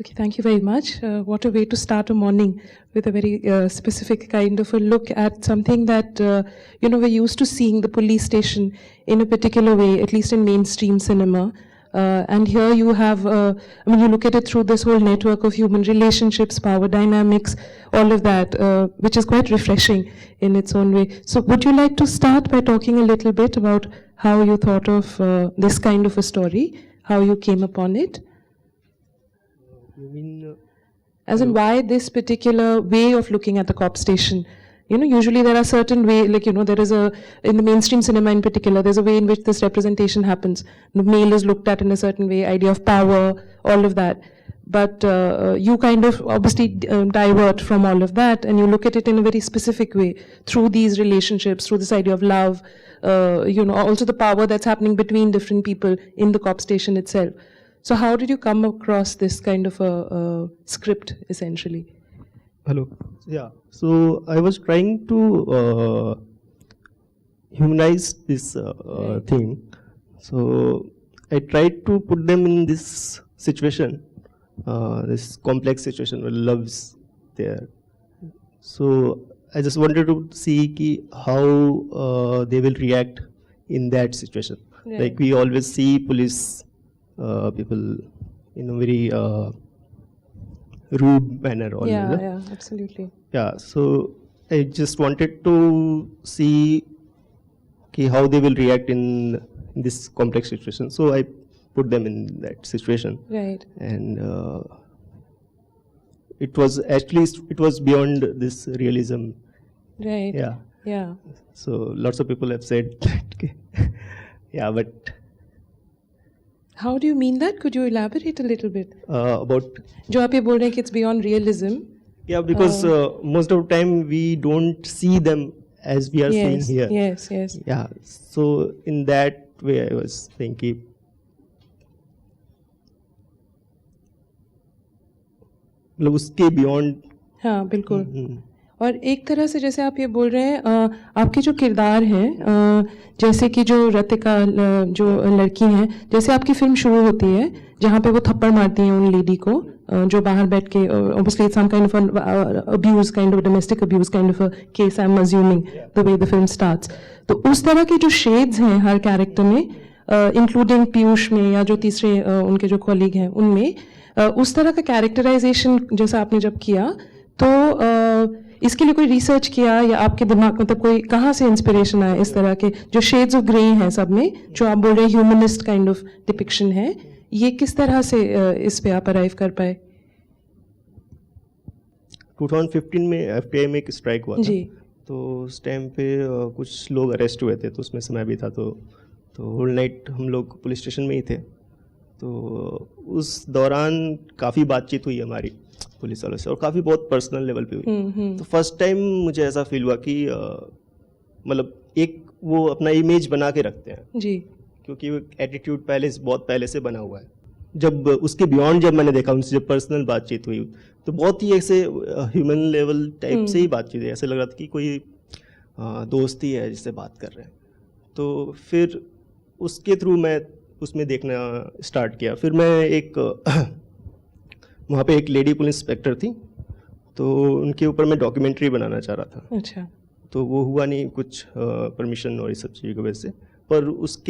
Okay, thank you very much. What a way to start a morning with a very specific kind of a look at something that, we're used to seeing the police station in a particular way, at least in mainstream cinema. And here you have, you look at it through this whole network of human relationships, power dynamics, all of that, which is quite refreshing in its own way. So would you like to start by talking a little bit about how you thought of this kind of a story, how you came upon it? You mean, As in, why this particular way of looking at the cop station? Usually there are certain way, there is in the mainstream cinema in particular, there's a way in which this representation happens. The male is looked at in a certain way, idea of power, all of that. But you kind of obviously divert from all of that, and you look at it in a very specific way through these relationships, through this idea of love, also the power that's happening between different people in the cop station itself. So how did you come across this kind of a script, essentially? hello. Yeah. So I was trying to humanize this thing. So I tried to put them in this situation, this complex situation where love's there. So I just wanted to see how they will react in that situation. Yeah. Like we always see police people in a very rude manner. Yeah, absolutely. Yeah, so I just wanted to see how they will react in this complex situation. So I put them in that situation. Right. And it was beyond this realism. Right. Yeah. So lots of people have said that. Yeah, but How do you mean that? Could you elaborate a little bit? about जो आप ये बोल रहे हैं कि it's beyond realism. yeah, because most of the time we don't see them as we are seeing here. Yes. Yeah, so in that way I was thinking. मतलब उसके beyond. हाँ, बिल्कुल. और एक तरह से जैसे आप ये बोल रहे हैं, आपके जो किरदार हैं, जैसे कि जो रतिका जो लड़की हैं, जैसे आपकी फिल्म शुरू होती है जहाँ पे वो थप्पड़ मारती हैं उन लेडी को जो बाहर बैठ के, obviously it's some kind of an abuse, kind of domestic abuse kind of a case, I'm assuming the way the film starts. तो उस तरह के जो shades हैं हर कैरेक्टर में, इंक्लूडिंग पीयूष में या जो तीसरे उनके जो कॉलीग हैं उनमें, उस तरह का कैरेक्टराइजेशन जैसा आपने जब किया, तो इसके लिए कोई रिसर्च किया या आपके दिमाग मतलब कोई कहाँ से इंस्पिरेशन आया इस तरह के जो शेड्स ऑफ ग्रे हैं सब में, जो आप बोल रहे हैं ह्यूमनिस्ट काइंड ऑफ डिपिक्शन है, ये किस तरह से इस पे आप अराइव कर पाए? 2015 में FBI में एक स्ट्राइक हुआ था जी. तो उस टाइम पे कुछ लोग अरेस्ट हुए थे, तो उसमें समय भी था, तो होल नाइट हम लोग पुलिस स्टेशन में ही थे. तो उस दौरान काफ़ी बातचीत हुई हमारी पुलिस वालों से, और काफ़ी बहुत पर्सनल लेवल पे हुई. तो फर्स्ट टाइम मुझे ऐसा फील हुआ कि मतलब एक वो अपना इमेज बना के रखते हैं जी, क्योंकि वो एटीट्यूड बहुत पहले से बना हुआ है. जब उसके बियॉन्ड जब मैंने देखा उनसे, जब पर्सनल बातचीत हुई, तो बहुत ही ऐसे ह्यूमन लेवल टाइप से ही बातचीत है. ऐसे लग रहा था कि कोई दोस्त ही है जिससे बात कर रहे हैं. तो फिर उसके थ्रू मैं उसमें देखना स्टार्ट किया. फिर मैं एक वहाँ पे एक लेडी पुलिस इंस्पेक्टर थी, तो उनके ऊपर मैं डॉक्यूमेंट्री बनाना चाह रहा था. अच्छा. तो वो हुआ नहीं, कुछ परमिशन और इस सब चीज़ की वजह से. पर उस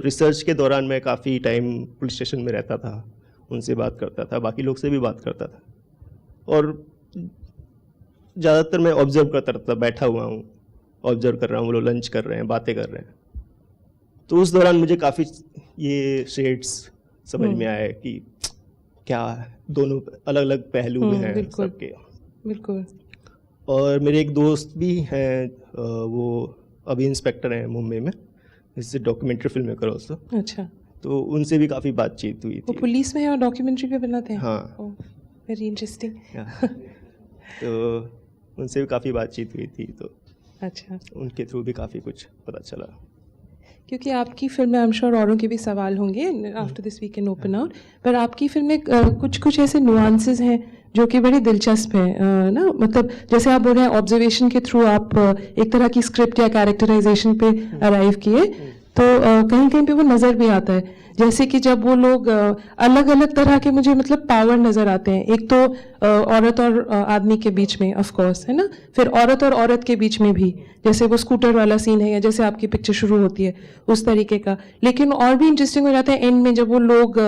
रिसर्च के दौरान मैं काफ़ी टाइम पुलिस स्टेशन में रहता था, उनसे बात करता था, बाकी लोग से भी बात करता था, और ज़्यादातर मैं ऑब्जर्व करता रहता, बैठा हुआ हूँ, ऑब्जर्व कर रहा हूँ, वो लोग लंच कर रहे हैं, बातें कर रहे हैं. तो उस दौरान मुझे काफ़ी ये शेड्स समझ में आया कि क्या दोनों अलग अलग पहलू हैं सबके. बिल्कुल. और मेरे एक दोस्त भी हैं, वो अभी इंस्पेक्टर हैं मुंबई में, इससे डॉक्यूमेंट्री फिल्म मेकर ऑल्सो. अच्छा. तो उनसे भी काफ़ी बातचीत हुई वो थी. पुलिस में है और डॉक्यूमेंट्री भी बनाते हैं. हाँ. Very interesting. तो उनसे भी काफ़ी बातचीत हुई थी, तो अच्छा. उनके थ्रू भी काफ़ी कुछ पता चला. क्योंकि आपकी फिल्म में आई एम श्योर औरों के भी सवाल होंगे after this we can open out, पर आपकी फिल्म में कुछ ऐसे नुआंसेस हैं जो कि बड़े दिलचस्प हैं ना. मतलब जैसे आप बोल रहे हैं ऑब्जर्वेशन के थ्रू आप एक तरह की स्क्रिप्ट या कैरेक्टराइजेशन पे अराइव किए, तो कहीं कहीं पे वो नज़र भी आता है, जैसे कि जब वो लोग अलग अलग तरह के मुझे मतलब पावर नज़र आते हैं। एक तो औरत और आदमी के बीच में ऑफ कोर्स है ना, फिर औरत और औरत के बीच में भी, जैसे वो स्कूटर वाला सीन है या जैसे आपकी पिक्चर शुरू होती है उस तरीके का। लेकिन और भी इंटरेस्टिंग हो जाता है एंड में, जब वो लोग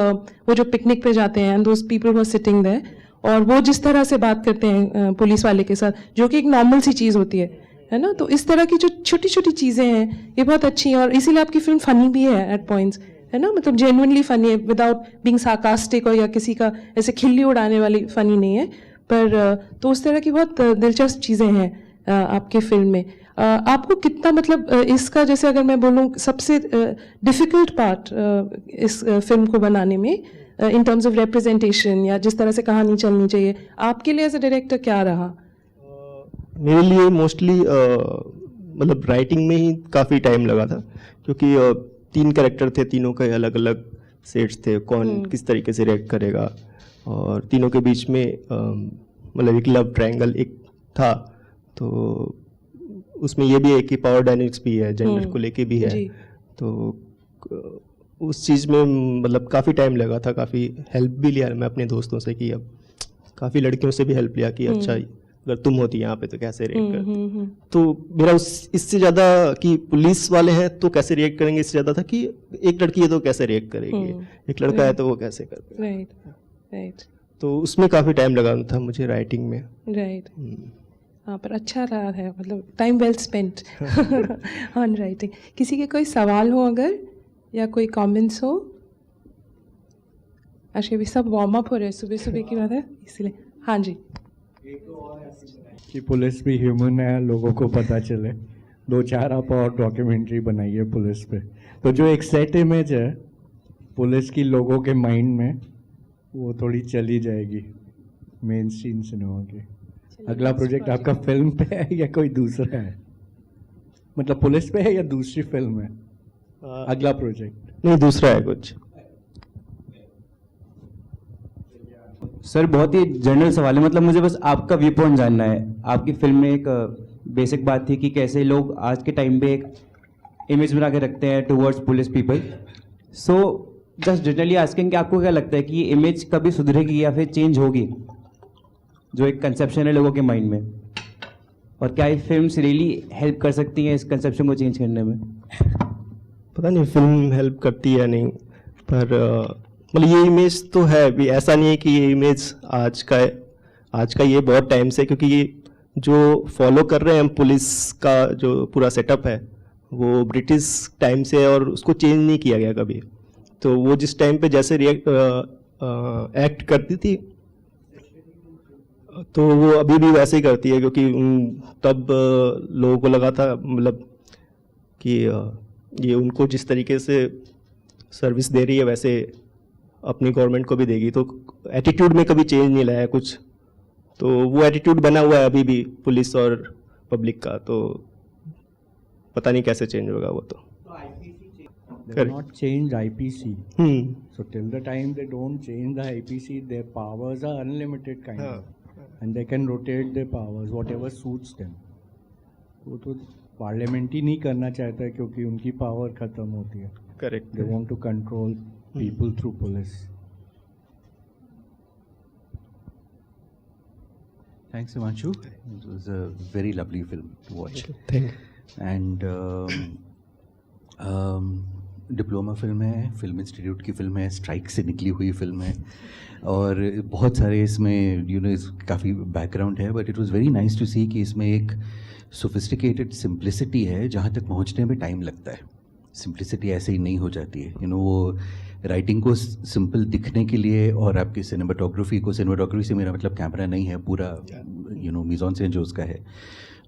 वो जो पिकनिक पे जाते हैं and those people were sitting there, और वो जिस तरह से बात करते हैं पुलिस वाले के साथ, जो कि एक नॉर्मल सी चीज़ होती है ना। तो इस तरह की जो छोटी छोटी चीज़ें हैं ये बहुत अच्छी हैं, और इसीलिए आपकी फिल्म फनी भी है एट पॉइंट्स, है ना, मतलब जेन्युइनली फनी है विदाउट बीइंग सार्कास्टिक और या किसी का ऐसे खिल्ली उड़ाने वाली फनी नहीं है। पर तो उस तरह की बहुत दिलचस्प चीज़ें हैं आपके फिल्म में। आपको कितना मतलब इसका, जैसे अगर मैं बोलूँ सबसे डिफ़िकल्ट पार्ट इस फिल्म को बनाने में इन टर्म्स ऑफ रिप्रेजेंटेशन या जिस तरह से कहानी चलनी चाहिए, आपके लिए एज अ डायरेक्टर क्या रहा? मेरे लिए मोस्टली मतलब राइटिंग में ही काफ़ी टाइम लगा था, क्योंकि 3 कैरेक्टर थे, तीनों के अलग अलग सेट्स थे, कौन किस तरीके से रिएक्ट करेगा, और तीनों के बीच में मतलब एक लव ट्रायंगल एक था। तो उसमें ये भी है कि पावर डायनेमिक्स भी है, जेंडर को लेके भी है। तो उस चीज़ में मतलब काफ़ी टाइम लगा था, काफ़ी हेल्प भी लिया मैं अपने दोस्तों से, कि अब काफ़ी लड़कियों से भी हेल्प लिया कि अच्छा अगर तुम होती यहाँ पे तो कैसे रिएक्ट करते। तो मेरा इससे ज़्यादा कि पुलिस वाले हैं तो कैसे रिएक्ट करेंगे, इससे ज़्यादा था कि एक लड़की है तो कैसे रिएक्ट करेगी, एक लड़का है तो वो कैसे करेगा। राइट। तो उसमें काफ़ी टाइम लगा था मुझे राइटिंग में। राइट। हाँ, पर अच्छा रहा है, मतलब time well spent on writing. किसी के कोई सवाल हो अगर, या कोई कमेंट्स हो? अच्छा, भी सब वार्म अप हो रहे हैं, सुबह सुबह की बात है इसलिए। हाँ जी। कि पुलिस भी ह्यूमन है, लोगों को पता चले। 2-4 आप और डॉक्यूमेंट्री बनाइए पुलिस पे, तो जो एक सेट इमेज है पुलिस की लोगों के माइंड में, वो थोड़ी चली जाएगी मेन स्ट्रीम सिनेमा की। अगला प्रोजेक्ट आपका फिल्म पे है या कोई दूसरा है? मतलब पुलिस पे है या दूसरी फिल्म है अगला प्रोजेक्ट? नहीं, दूसरा है कुछ। सर बहुत ही जनरल सवाल है, मतलब मुझे बस आपका व्यू पॉइंट जानना है। आपकी फिल्म में एक बेसिक बात थी कि कैसे लोग आज के टाइम पे एक इमेज बना के रखते हैं towards police people. So just generally asking कि आपको क्या लगता है कि ये इमेज कभी सुधरेगी या फिर चेंज होगी, जो एक कंसेप्शन है लोगों के माइंड में, और क्या ये फिल्म्स रियली हेल्प कर सकती हैं इस कंसेप्शन को चेंज करने में? पता नहीं फिल्म हेल्प करती है या नहीं, पर मतलब ये इमेज तो है भी, ऐसा नहीं है कि ये इमेज आज का ये बहुत टाइम से, क्योंकि ये जो फॉलो कर रहे हैं हम पुलिस का जो पूरा सेटअप है वो ब्रिटिश टाइम से है और उसको चेंज नहीं किया गया कभी। तो वो जिस टाइम पे जैसे एक्ट करती थी तो वो अभी भी वैसे ही करती है, क्योंकि तब लोगों को लगा था मतलब कि ये उनको जिस तरीके से सर्विस दे रही है वैसे अपनी गवर्नमेंट को भी देगी। तो एटीट्यूड में कभी चेंज नहीं लाया कुछ, तो वो एटीट्यूड बना हुआ है अभी भी पुलिस और पब्लिक का, तो पता नहीं कैसे चेंज होगा वो। तो They will not change IPC. So till the time they don't change the IPC, their powers are unlimited kind of, and they can rotate their powers whatever suits them. वो तो पार्लियामेंट ही नहीं करना चाहता है क्योंकि उनकी पावर खत्म होती है। Correct. They want to control people through police. Thanks, Himanshu. It was a very lovely film to watch. Thank you. And diploma film है, फिल्म इंस्टीट्यूट की फिल्म है, स्ट्राइक से निकली हुई फिल्म है, और बहुत सारे इसमें काफ़ी बैकग्राउंड है, but it was very nice to see कि इसमें एक सोफिस्टिकेटेड सिंप्लिसिटी है जहाँ तक पहुँचने में टाइम लगता है। सिंप्लिसिटी ऐसे ही नहीं हो जाती है, वो राइटिंग को सिंपल दिखने के लिए, और आपकी सिनेमाटोग्राफी से मेरा मतलब कैमरा नहीं है, पूरा मिज़ॉन सीन जो उसका है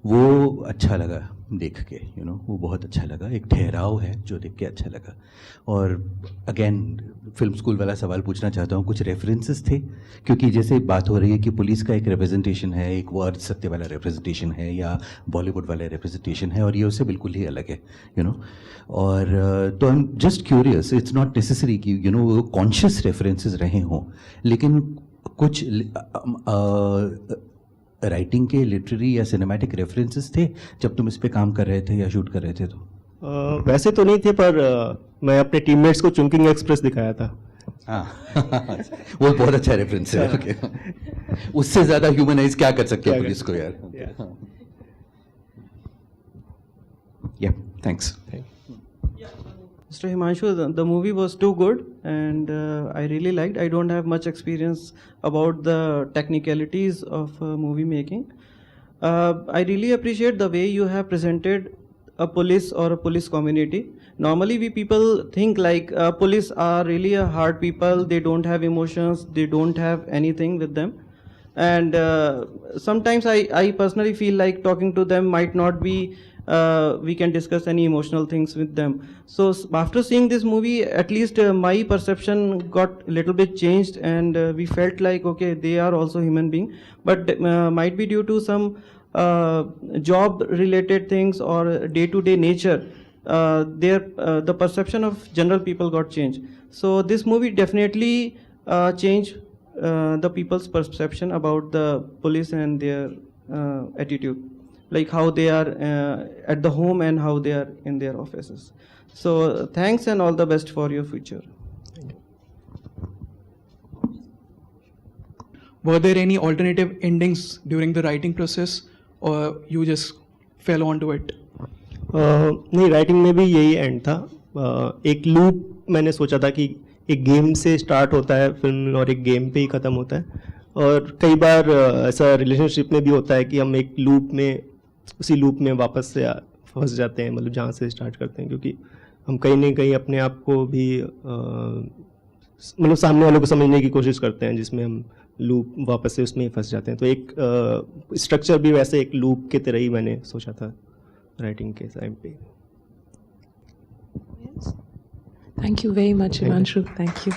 वो अच्छा लगा देख के, वो बहुत अच्छा लगा। एक ठहराव है जो देख के अच्छा लगा। और अगेन फिल्म स्कूल वाला सवाल पूछना चाहता हूँ, कुछ रेफरेंसेस थे? क्योंकि जैसे बात हो रही है कि पुलिस का एक रिप्रेजेंटेशन है, एक वो अर्ध सत्य वाला रिप्रेजेंटेशन है या बॉलीवुड वाला रिप्रेजेंटेशन है, और ये उससे बिल्कुल ही अलग है, और तो I am just curious, it's not necessary कि कॉन्शियस रेफरेंसेस रहे हों, लेकिन कुछ राइटिंग के लिटरेरी या सिनेमैटिक रेफरेंसेस थे जब तुम इस पे काम कर रहे थे या शूट कर रहे थे? तो वैसे तो नहीं थे, पर मैं अपने टीममेट्स को चुंकिंग एक्सप्रेस दिखाया था। हाँ वो बहुत अच्छा रेफरेंस है। ओके, उससे ज्यादा ह्यूमनाइज क्या कर सकते हैं क्या पुलिस को यार। Yeah. या thanks. Mr. Himanshu, the movie was too good and I really liked. I don't have much experience about the technicalities of movie making. I really appreciate the way you have presented a police or a police community. Normally we people think like police are really a hard people, they don't have emotions, they don't have anything with them. And sometimes I personally feel like talking to them might not be we can discuss any emotional things with them. So after seeing this movie, at least my perception got a little bit changed, and we felt like okay, they are also human being, but might be due to some job related things or day to day nature, the perception of general people got changed. So this movie definitely changed the people's perception about the police and their attitude, like how they are at the home and how they are in their offices. So thanks and all the best for your future. Were there any alternative endings during the writing process, or you just fell onto it? नहीं, writing में भी यही and था। एक loop मैंने सोचा था कि एक गेम से स्टार्ट होता है फिल्म और एक गेम पे ही ख़त्म होता है, और कई बार ऐसा रिलेशनशिप में भी होता है कि हम एक लूप में, उसी लूप में वापस से फंस जाते हैं, मतलब जहाँ से स्टार्ट करते हैं, क्योंकि हम कहीं ना कहीं अपने आप को भी मतलब सामने वालों को समझने की कोशिश करते हैं, जिसमें हम लूप वापस से उसमें ही फंस जाते हैं। तो एक स्ट्रक्चर भी वैसे एक लूप के तरह ही मैंने सोचा था राइटिंग के टाइम पे। Thank you very much, Himanshu. Thank you.